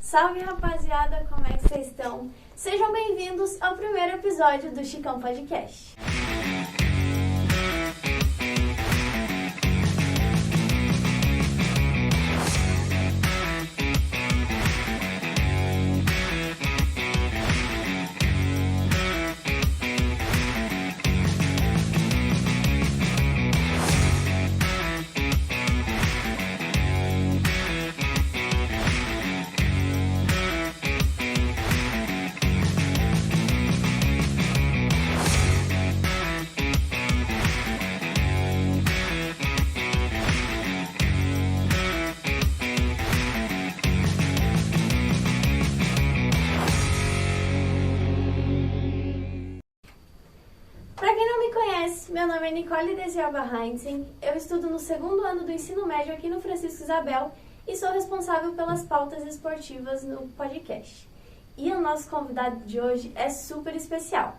Salve, rapaziada, como é que vocês estão? Sejam bem-vindos ao primeiro episódio do Chicão Podcast. Meu nome é Nicole Desialba Heinzen, eu estudo no segundo ano do ensino médio aqui no Francisco Isabel e sou responsável pelas pautas esportivas no podcast. E o nosso convidado de hoje é super especial.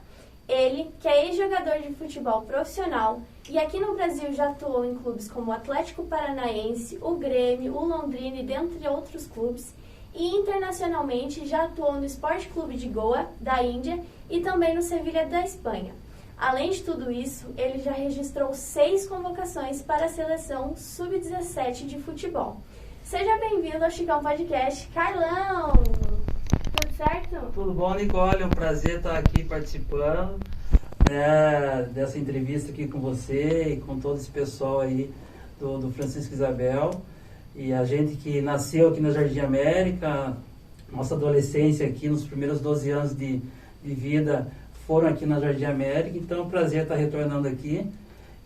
Ele, que é ex-jogador de futebol profissional e aqui no Brasil já atuou em clubes como o Atlético Paranaense, o Grêmio, o Londrina e dentre outros clubes, e internacionalmente já atuou no Sport Clube de Goa, da Índia, e também no Sevilha da Espanha. Além de tudo isso, ele já registrou 6 convocações para a seleção sub-17 de futebol. Seja bem-vindo ao Chicão Podcast, Carlão! Tudo certo? Tudo bom, Nicole? É um prazer estar aqui participando dessa entrevista aqui com você e com todo esse pessoal aí do Francisco Isabel. E a gente que nasceu aqui na Jardim América, nossa adolescência aqui, nos primeiros 12 anos de vida, foram aqui na Jardim América, então é um prazer estar retornando aqui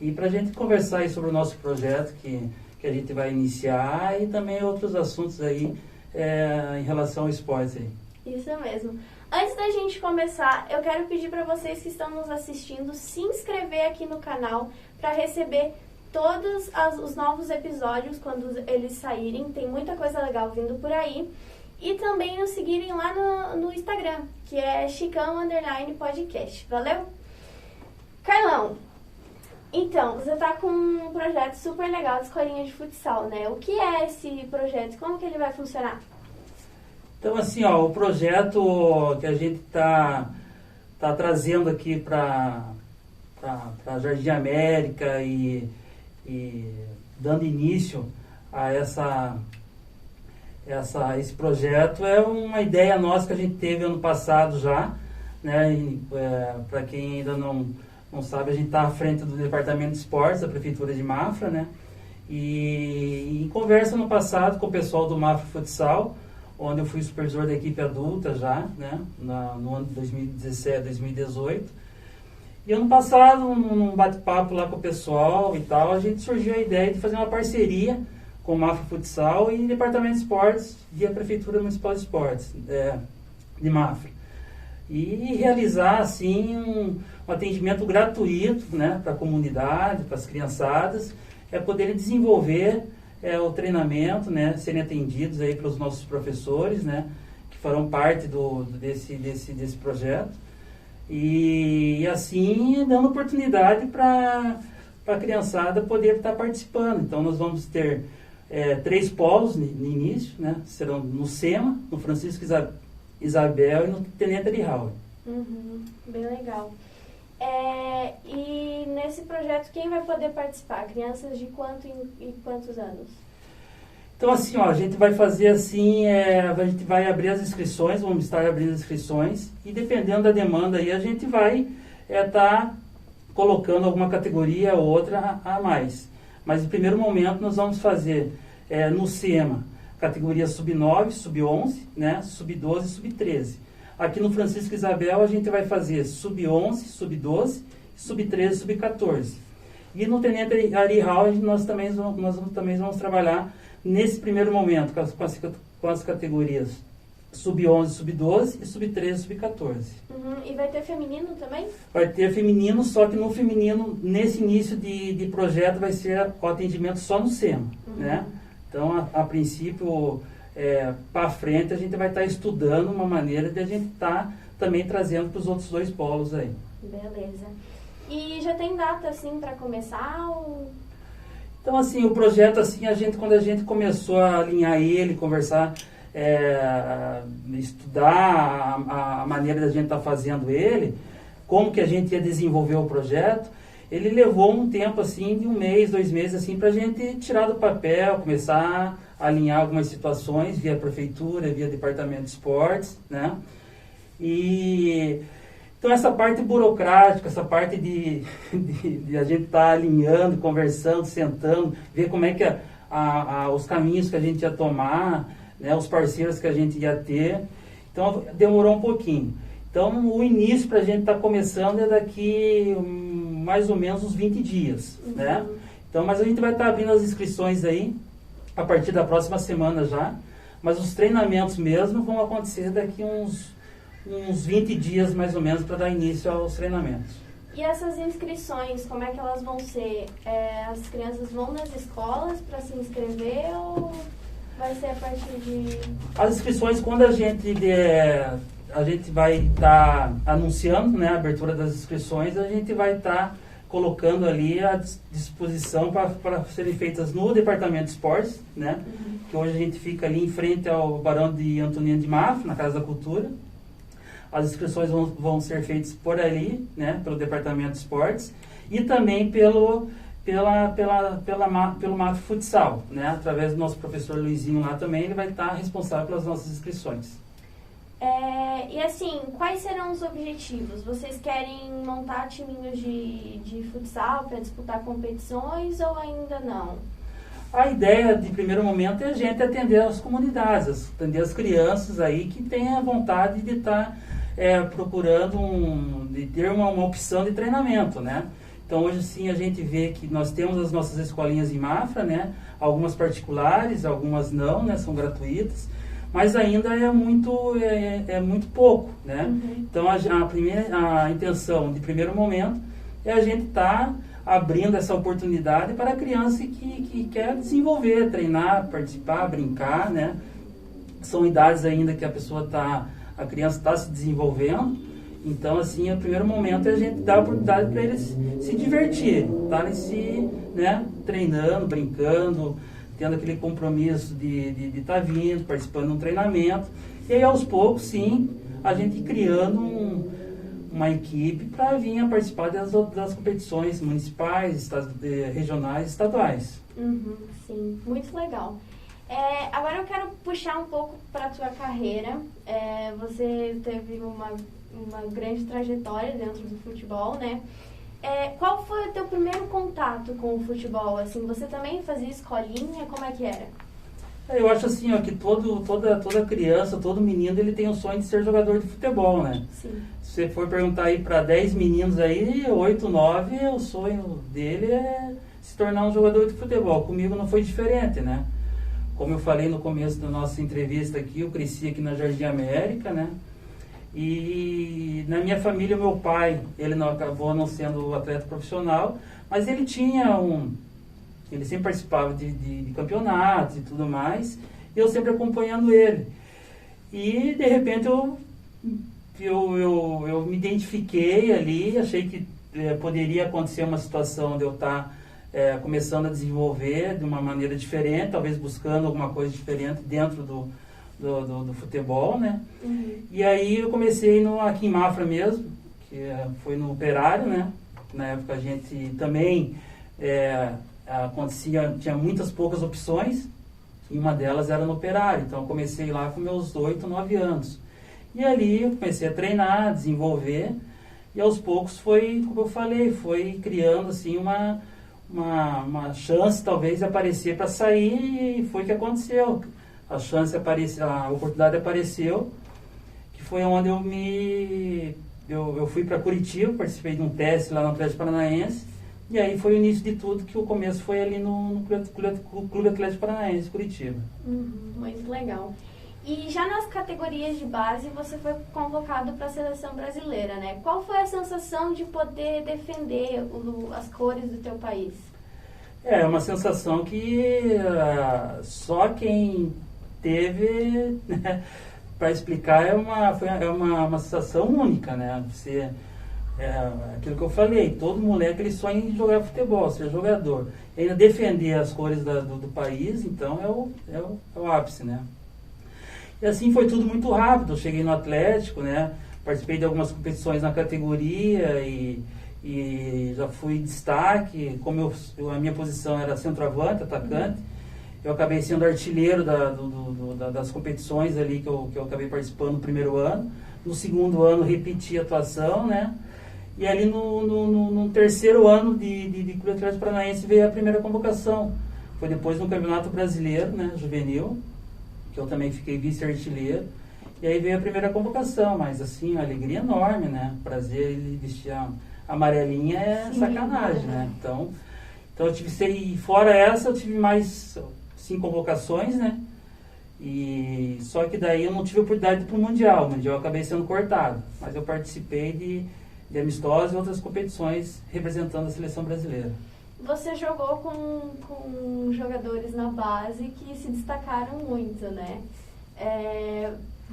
e para a gente conversar aí sobre o nosso projeto que a gente vai iniciar e também outros assuntos aí em relação ao esporte aí. Isso mesmo. Antes da gente começar, eu quero pedir para vocês que estão nos assistindo se inscrever aqui no canal para receber todos os novos episódios quando eles saírem. Tem muita coisa legal vindo por aí. E também nos seguirem lá no Instagram, que é Chicão_podcast. Valeu? Carlão, então, você tá com um projeto super legal de escolinha de futsal, né? O que é esse projeto? Como que ele vai funcionar? Então, assim, o projeto que a gente tá trazendo aqui para Jardim América e dando início a esse projeto é uma ideia nossa que a gente teve ano passado já, né? Para quem ainda não sabe, a gente está à frente do Departamento de Esportes da Prefeitura de Mafra, né? E em conversa no passado com o pessoal do Mafra Futsal, onde eu fui supervisor da equipe adulta já, né? No ano de 2017, 2018. E ano passado, num bate-papo lá com o pessoal e tal, a gente surgiu a ideia de fazer uma parceria com o Mafra Futsal e Departamento de Esportes via Prefeitura Municipal de Esportes de Mafra. E realizar, assim, um atendimento gratuito, né, para a comunidade, para as criançadas, poderem desenvolver o treinamento, né, serem atendidos aí pelos nossos professores, né, que farão parte desse projeto. E assim, dando oportunidade para a criançada poder estar participando. Então, nós vamos ter 3 polos no início, né? Serão no SEMA, no Francisco Isabel e no Tenente Ariral. Bem legal. E nesse projeto, quem vai poder participar? Crianças de quantos anos? Então, assim, a gente vai fazer assim, a gente vai abrir as inscrições, vamos estar abrindo as inscrições e dependendo da demanda aí, a gente vai estar colocando alguma categoria ou outra a mais. Mas, no primeiro momento, nós vamos fazer no SEMA, categoria sub-9, sub-11, né, sub-12 e sub-13. Aqui no Francisco Isabel, a gente vai fazer sub-11, sub-12, sub-13 e sub-14. E no Tenente Ariral, nós também vamos trabalhar, nesse primeiro momento, com as categorias sub-11, sub-12 e sub-13 e sub-14. E vai ter feminino também? Vai ter feminino, só que no feminino, nesse início de projeto, vai ser o atendimento só no SEMA, né? Então, a princípio, para frente, a gente vai estar estudando uma maneira de a gente estar também trazendo para os outros 2 polos aí. Beleza. E já tem data, assim, para começar? Então, assim, o projeto, assim, quando a gente começou a alinhar ele, conversar estudar a maneira da gente estar fazendo ele, como que a gente ia desenvolver o projeto, ele levou um tempo assim, de 1 mês, 2 meses, assim, para a gente tirar do papel, começar a alinhar algumas situações via prefeitura, via departamento de esportes, né? Então essa parte burocrática, essa parte de a gente estar alinhando, conversando, sentando, ver como é que os caminhos que a gente ia tomar, né, os parceiros que a gente ia ter, então demorou um pouquinho. Então o início para a gente estar começando é daqui mais ou menos uns 20 dias, né? Então, mas a gente vai estar abrindo as inscrições aí a partir da próxima semana já, mas os treinamentos mesmo vão acontecer daqui uns 20 dias mais ou menos para dar início aos treinamentos. E essas inscrições, como é que elas vão ser? As crianças vão nas escolas para se inscrever ou vai ser a partir de... As inscrições, quando a gente vai estar anunciando, né, a abertura das inscrições, a gente vai estar colocando ali à disposição para serem feitas no Departamento de Esportes, né, que hoje a gente fica ali em frente ao Barão de Antonina de Mafra, na Casa da Cultura. As inscrições vão ser feitas por ali, né, pelo Departamento de Esportes, e também pelo Mafra Futsal, né, através do nosso professor Luizinho lá também, ele vai estar responsável pelas nossas inscrições. E assim, quais serão os objetivos? Vocês querem montar timinhos de futsal para disputar competições ou ainda não? A ideia de primeiro momento é a gente atender as comunidades, atender as crianças aí que têm a vontade de estar procurando de ter uma opção de treinamento, né? Então hoje sim a gente vê que nós temos as nossas escolinhas em Mafra, né? Algumas particulares, algumas não, né? São gratuitas, mas ainda é muito pouco, né? Então a intenção de primeiro momento é a gente estar abrindo essa oportunidade para a criança que quer desenvolver, treinar, participar, brincar, né? São idades ainda que a criança está se desenvolvendo, então assim, o primeiro momento é a gente dar a oportunidade para eles se divertirem, estarem treinando, brincando, tendo aquele compromisso de estar vindo, participando de um treinamento, e aí aos poucos, sim, a gente criando uma equipe para vir a participar das competições municipais, regionais e estaduais. Sim, muito legal. Agora eu quero puxar um pouco para a tua carreira. Você teve uma grande trajetória dentro do futebol, né? Qual foi o teu primeiro contato com o futebol? Assim, você também fazia escolinha? Como é que era? Eu acho assim, que toda criança, todo menino, ele tem o sonho de ser jogador de futebol, né? Sim. Se você for perguntar aí para 10 meninos aí, 8, 9, o sonho dele é se tornar um jogador de futebol. Comigo não foi diferente, né? Como eu falei no começo da nossa entrevista aqui, eu cresci aqui na Jardim América, né? E na minha família, meu pai, ele acabou não sendo atleta profissional, mas ele ele sempre participava de campeonatos e tudo mais, e eu sempre acompanhando ele. E, de repente, eu me identifiquei ali, achei que poderia acontecer uma situação de eu estar começando a desenvolver de uma maneira diferente, talvez buscando alguma coisa diferente dentro do futebol, né? E aí eu comecei aqui em Mafra mesmo, que foi no Operário, né? Na época a gente também tinha poucas opções, e uma delas era no Operário, então eu comecei lá com meus 8, 9 anos. E ali eu comecei a treinar, desenvolver, e aos poucos foi, como eu falei, foi criando assim uma chance talvez de aparecer para sair, e foi o que aconteceu. A oportunidade apareceu, que foi onde eu fui para Curitiba, participei de um teste lá no Atlético Paranaense, e aí foi o início de tudo, que o começo foi ali no Clube Atlético Paranaense, Curitiba. Muito legal. E já nas categorias de base, você foi convocado para a seleção brasileira, né? Qual foi a sensação de poder defender as cores do teu país? É uma sensação que só quem teve, né, para explicar, é uma sensação única, né? Aquilo que eu falei, todo moleque ele sonha em jogar futebol, ser jogador. E ainda defender as cores do país, então é o ápice, né? E assim foi tudo muito rápido. Eu cheguei no Atlético, né? Participei de algumas competições na categoria e já fui destaque. Como a minha posição era centroavante, atacante, eu acabei sendo artilheiro das competições ali que eu acabei participando no primeiro ano. No segundo ano repeti a atuação, né? E ali no terceiro ano de Clube Atlético Paranaense veio a primeira convocação. Foi depois no Campeonato Brasileiro, né, juvenil, que eu também fiquei vice-artilheiro. E aí veio a primeira convocação, mas assim, uma alegria enorme, né? Prazer, ele vestir a amarelinha é sacanagem, né? Então eu tive, fora essa, eu tive mais 5 convocações, né? E só que daí eu não tive oportunidade de ir para o Mundial. O Mundial eu acabei sendo cortado, mas eu participei de amistosos e outras competições representando a seleção brasileira. Você jogou com jogadores na base que se destacaram muito, né?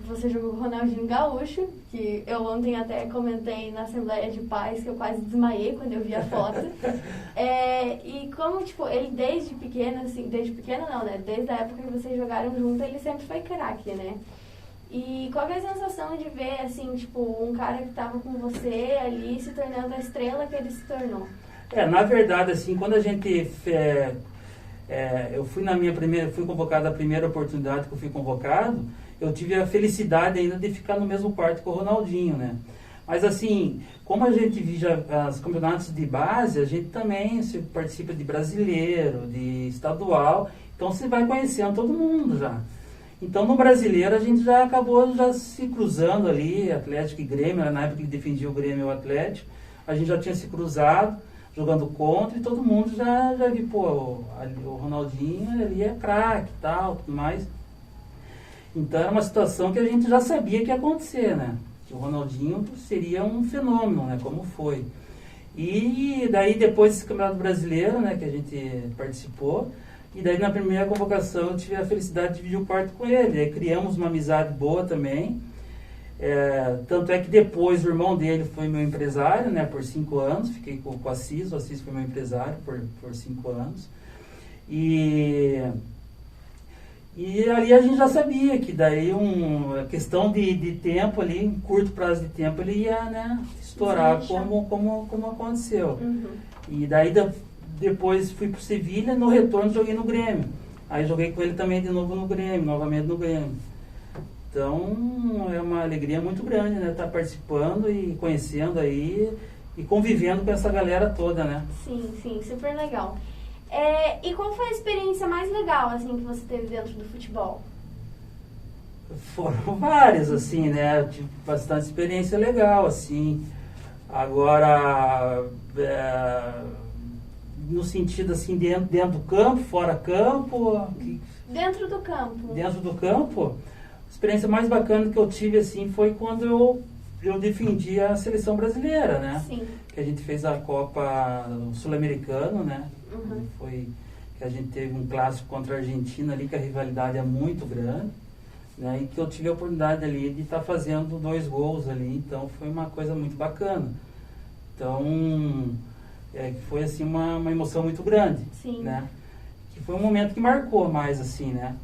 Você jogou com o Ronaldinho Gaúcho, que eu ontem até comentei na Assembleia de Pais que eu quase desmaiei quando eu vi a foto. E como, tipo, ele desde pequeno, assim, desde pequeno não, né? Desde a época que vocês jogaram junto, ele sempre foi craque, né? E qual é a sensação de ver, assim, tipo, um cara que estava com você ali se tornando a estrela que ele se tornou? Na verdade, assim, quando a gente... eu fui convocado a primeira oportunidade que eu fui convocado, eu tive a felicidade ainda de ficar no mesmo quarto com o Ronaldinho, né? Mas assim, como a gente vive os campeonatos de base, a gente também participa de brasileiro, de estadual, então você vai conhecendo todo mundo já. Então no brasileiro a gente já acabou se cruzando ali, Atlético e Grêmio, na época que defendia o Grêmio e o Atlético, a gente já tinha se cruzado, jogando contra, e todo mundo já viu, pô, o Ronaldinho ali é craque e tal, tudo mais. Então era uma situação que a gente já sabia que ia acontecer, né? Que o Ronaldinho seria um fenômeno, né? Como foi. E daí depois desse Campeonato Brasileiro, né? Que a gente participou, e daí na primeira convocação eu tive a felicidade de dividir o quarto com ele. Aí criamos uma amizade boa também. Tanto é que depois o irmão dele foi meu empresário, né? Por 5 anos. Fiquei com o Assis foi meu empresário por 5 anos. E ali a gente já sabia que daí a questão de tempo ali, um curto prazo de tempo, ele ia, né, estourar como aconteceu. Uhum. E daí depois fui pro Sevilha, no retorno joguei no Grêmio. Aí joguei com ele também de novo no Grêmio, novamente no Grêmio. Então é uma alegria muito grande, né, estar participando e conhecendo aí e convivendo com essa galera toda, né? Sim, super legal. E qual foi a experiência mais legal, assim, que você teve dentro do futebol? Foram várias, assim, né? Eu tive bastante experiência legal, assim. Agora, no sentido, assim, dentro do campo, fora campo... Dentro do campo. Dentro do campo, a experiência mais bacana que eu tive, assim, foi quando eu defendi a seleção brasileira, né? Sim. Que a gente fez a Copa Sul-Americana, né? Uhum. Foi que a gente teve um clássico contra a Argentina ali, que a rivalidade é muito grande, né? E que eu tive a oportunidade ali de estar fazendo 2 gols ali, então foi uma coisa muito bacana. Então, foi assim uma emoção muito grande. Sim. Né? Que foi um momento que marcou mais, assim, né?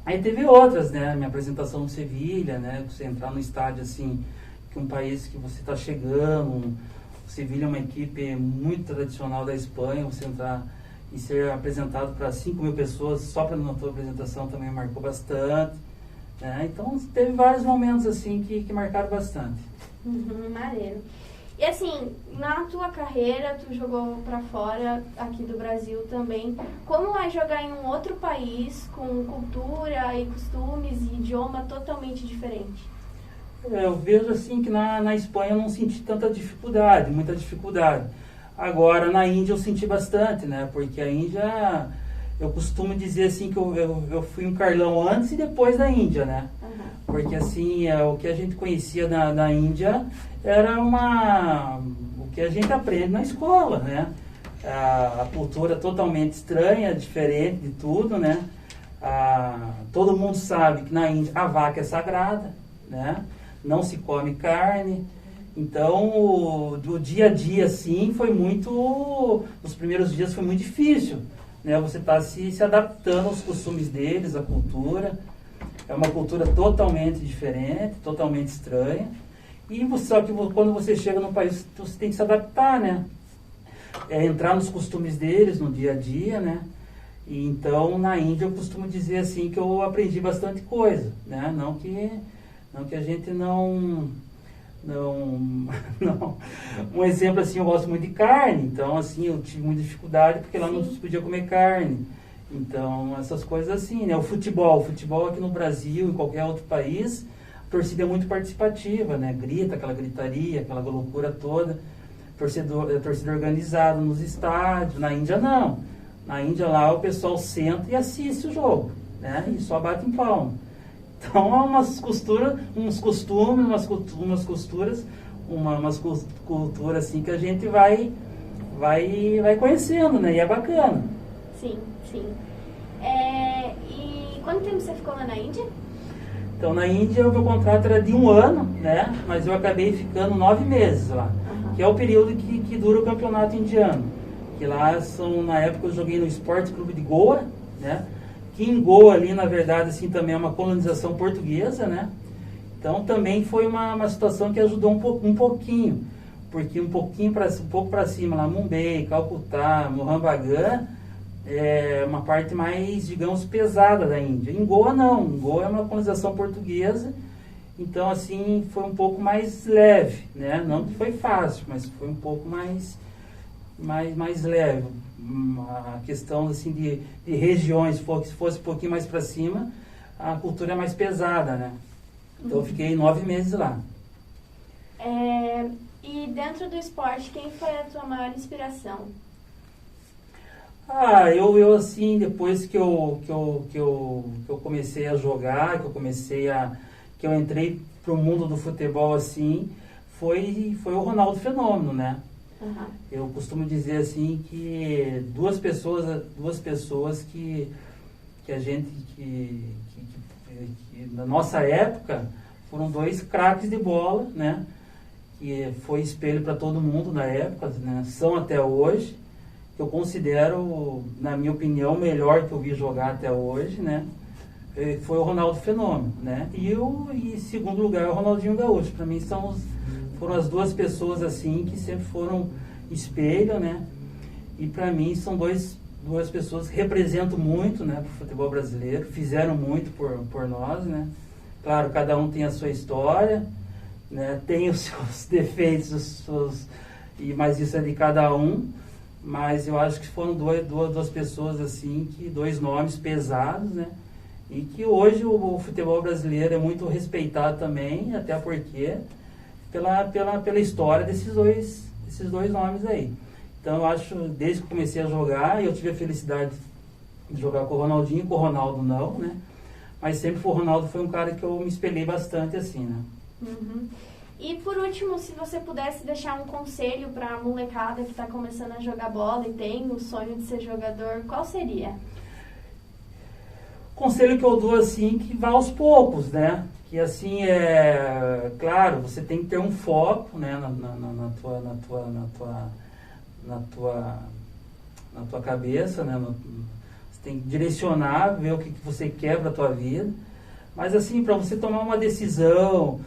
Aí teve outras, né? Minha apresentação no Sevilha, né? Você entrar no estádio, assim, que um país que você está chegando... O Sevilha é uma equipe muito tradicional da Espanha, você entrar e ser apresentado para 5 mil pessoas só para a tua apresentação também marcou bastante. Né? Então teve vários momentos assim que marcaram bastante. Maneiro. E assim, na tua carreira, tu jogou para fora aqui do Brasil também. Como é jogar em um outro país com cultura e costumes e idioma totalmente diferente? Eu vejo assim que na Espanha eu não senti tanta dificuldade, muita dificuldade. Agora na Índia eu senti bastante, né? Porque a Índia, eu costumo dizer assim que eu fui um Carlão antes e depois da Índia, né? Uhum. Porque assim, o que a gente conhecia na Índia era o que a gente aprende na escola, né? A cultura totalmente estranha, diferente de tudo, né? Todo mundo sabe que na Índia a vaca é sagrada, né? Não se come carne. Então, do dia a dia, assim, foi muito... Nos primeiros dias foi muito difícil, né? Você está se adaptando aos costumes deles, à cultura. É uma cultura totalmente diferente, totalmente estranha. Só que quando você chega num país, você tem que se adaptar, né? Entrar nos costumes deles, no dia a dia, né? E então, na Índia, eu costumo dizer assim que eu aprendi bastante coisa, né? Não que a gente não... Um exemplo assim, eu gosto muito de carne, então assim, eu tive muita dificuldade porque lá não se podia comer carne. Então, essas coisas assim, né? O futebol aqui no Brasil, em qualquer outro país, a torcida é muito participativa, né? Grita, aquela gritaria, aquela loucura toda. Torcida organizada nos estádios. Na Índia, não. Na Índia, lá, o pessoal senta e assiste o jogo, né? E só bate em palma. Então, há umas costuras, uns costumes, umas culturas assim que a gente vai conhecendo, né? E é bacana. Sim, sim. E quanto tempo você ficou lá na Índia? Então, na Índia, o meu contrato era de 1 ano, né? Mas eu acabei ficando 9 meses lá, que é o período que dura o campeonato indiano. Que lá na época eu joguei no Esporte Clube de Goa, né? Que em Goa ali, na verdade, assim, também é uma colonização portuguesa, né? Então, também foi uma situação que ajudou um pouquinho, porque um pouco para cima, lá, Mumbai, Calcutá, Mohambagan, é uma parte mais, digamos, pesada da Índia. Em Goa, não. Em Goa é uma colonização portuguesa, então, assim, foi um pouco mais leve, né? Não que foi fácil, mas foi um pouco mais leve. A questão assim de regiões, se fosse um pouquinho mais para cima, a cultura é mais pesada, né? Então eu fiquei 9 meses lá. E dentro do esporte, quem foi a tua maior inspiração? Eu assim, depois que eu comecei a jogar, que eu entrei pro mundo do futebol assim, foi o Ronaldo Fenômeno, né? Uhum. Eu costumo dizer assim que duas pessoas que a gente que na nossa época foram 2 craques de bola, né? Que foi espelho para todo mundo na época, né? São até hoje, que eu considero, na minha opinião, o melhor que eu vi jogar até hoje, né? Foi o Ronaldo Fenômeno, né? E em segundo lugar, o Ronaldinho Gaúcho. Para mim foram as 2 pessoas assim que sempre foram espelho, né? E para mim são duas pessoas que representam muito, né, para o futebol brasileiro, fizeram muito por nós, né? Claro, cada um tem a sua história, né? Tem os seus defeitos, mas isso é de cada um. Mas eu acho que foram duas pessoas assim, 2 nomes pesados, né? E que hoje o futebol brasileiro é muito respeitado também, até porque pela história desses dois nomes aí. Então eu acho, desde que comecei a jogar, eu tive a felicidade de jogar com o Ronaldinho, com o Ronaldo não, né? Mas sempre o Ronaldo foi um cara que eu me espelhei bastante assim, né? Uhum. E por último, se você pudesse deixar um conselho para a molecada que está começando a jogar bola e tem o sonho de ser jogador, qual seria? O conselho que eu dou assim, que vá aos poucos, né? Que assim, claro, você tem que ter um foco, né, na tua cabeça, né? Você tem que direcionar, ver o que você quer para a tua vida. Mas assim, para você tomar uma decisão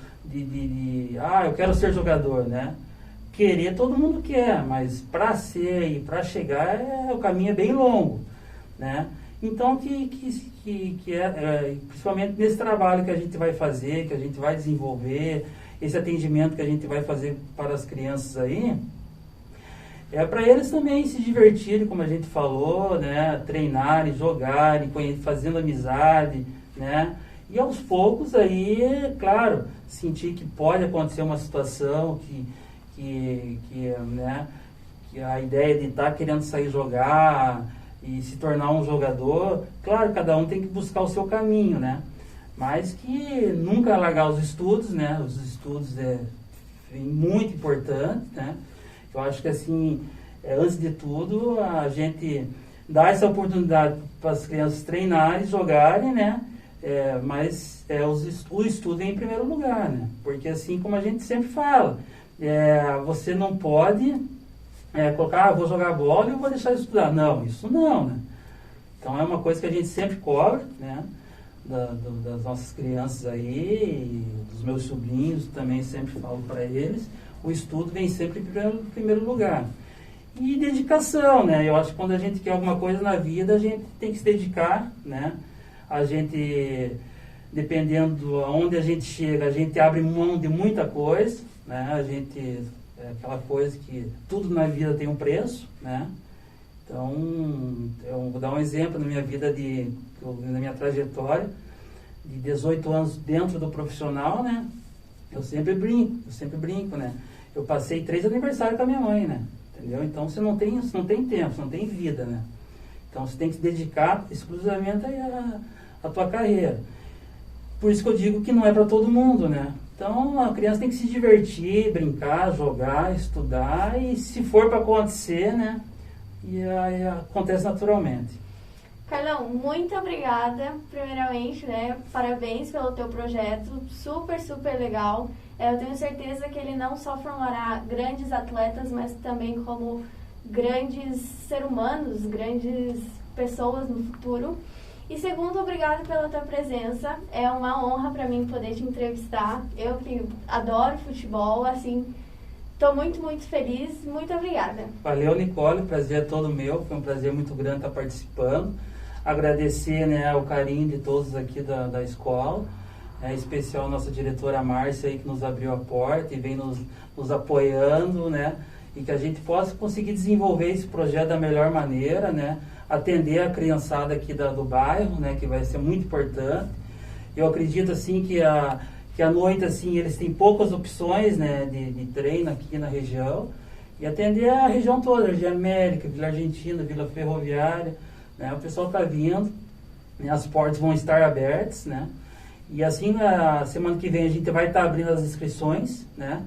eu quero ser jogador, né? Querer todo mundo quer, mas para ser e para chegar o caminho é bem longo, né? Então, principalmente nesse trabalho que a gente vai fazer, que a gente vai desenvolver, esse atendimento que a gente vai fazer para as crianças aí, é para eles também se divertirem, como a gente falou, né? Treinarem, jogarem, fazendo amizade, né? E aos poucos aí, claro, sentir que pode acontecer uma situação né, que a ideia de estar querendo sair jogar e se tornar um jogador, claro, cada um tem que buscar o seu caminho, né? Mas que nunca largar os estudos, né? Os estudos é muito importante, né? Eu acho que assim, antes de tudo, a gente dá essa oportunidade para as crianças treinarem, jogarem, né? Mas o estudo é em primeiro lugar, né? Porque assim como a gente sempre fala, você não pode colocar, vou jogar bola e vou deixar de estudar. Não, isso não, né? Então é uma coisa que a gente sempre cobra, né? das nossas crianças aí, e dos meus sobrinhos, também sempre falo para eles, o estudo vem sempre em primeiro lugar. E dedicação, né? Eu acho que quando a gente quer alguma coisa na vida, a gente tem que se dedicar, né? A gente, dependendo aonde a gente chega, a gente abre mão de muita coisa, né? A gente, é aquela coisa que tudo na vida tem um preço, né? Então, eu vou dar um exemplo na minha vida, na minha trajetória, de 18 anos dentro do profissional, né? Eu sempre brinco, né? Eu passei 3 aniversários com a minha mãe, né? Entendeu? Então, você não tem tempo, você não tem vida, né? Então, você tem que se dedicar exclusivamente à tua carreira. Por isso que eu digo que não é para todo mundo, né? Então, a criança tem que se divertir, brincar, jogar, estudar, e se for para acontecer, né? E aí acontece naturalmente. Carlão, muito obrigada, primeiramente, né? Parabéns pelo teu projeto, super, super legal. Eu tenho certeza que ele não só formará grandes atletas, mas também como grandes seres humanos, grandes pessoas no futuro. E segundo, obrigado pela tua presença. É uma honra para mim poder te entrevistar. Eu que adoro futebol, assim, estou muito, muito feliz. Muito obrigada. Valeu, Nicole. O prazer é todo meu. Foi um prazer muito grande estar participando. Agradecer, né, o carinho de todos aqui da escola. Em especial a nossa diretora Márcia aí, que nos abriu a porta e vem nos apoiando, né? E que a gente possa conseguir desenvolver esse projeto da melhor maneira, né? Atender a criançada aqui do bairro, né? Que vai ser muito importante. Eu acredito, assim, que à noite, assim, eles têm poucas opções, né? De treino aqui na região. E atender a região toda, a região América, Vila Argentina, Vila Ferroviária, né? O pessoal está vindo, né? As portas vão estar abertas, né? E assim, na semana que vem a gente vai estar abrindo as inscrições, né?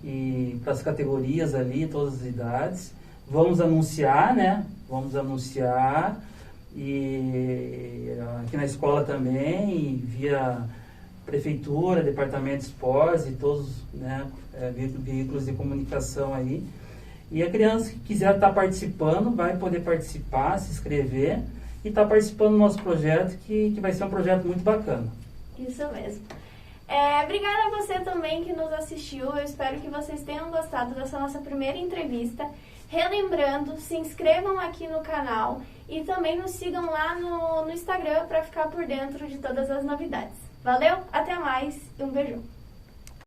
E para as categorias ali, todas as idades. Vamos anunciar, né? Vamos anunciar. E aqui na escola também, via prefeitura, departamento de esportes e todos, né, veículos de comunicação aí. E a criança que quiser estar participando, vai poder participar, se inscrever e estar participando do nosso projeto, que vai ser um projeto muito bacana. Isso mesmo. Obrigada a você também que nos assistiu. Eu espero que vocês tenham gostado dessa nossa primeira entrevista. Relembrando, se inscrevam aqui no canal e também nos sigam lá no Instagram para ficar por dentro de todas as novidades. Valeu, até mais e um beijo.